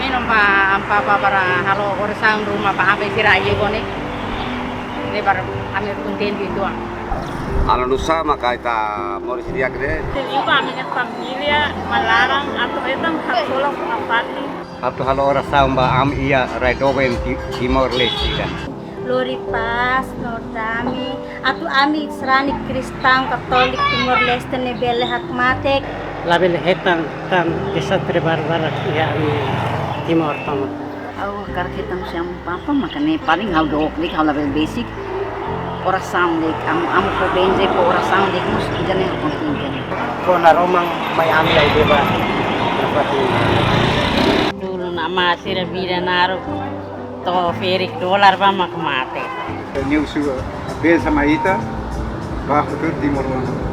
menos para halo orang rumah pa ambil sirai kone. Ini para ambil kontento itu. Ano nusa maka ita mau disediakan deh. Yung kami ng pamilya, malarang ato itong hagsulong kapati. Atau halo orang samba am iya Redowen Timor Leste dan. Lori Paz, Nordami, atau ami serani Kristen Katolik Timor Leste nebele hakmatek. Labil hetan tan desa Barbara ya ami Timor Tama. Aku karena siyang papa makanya paling hal dok nih hal level basic. Orang samdik, amu ko benze po orang samdik mus diyan yung kontingent. Ko na romang may ami ay diba. Dulu nama sira bida naro to ferik dolar ba makamate. News bel sama ita bahwa Timor Leste.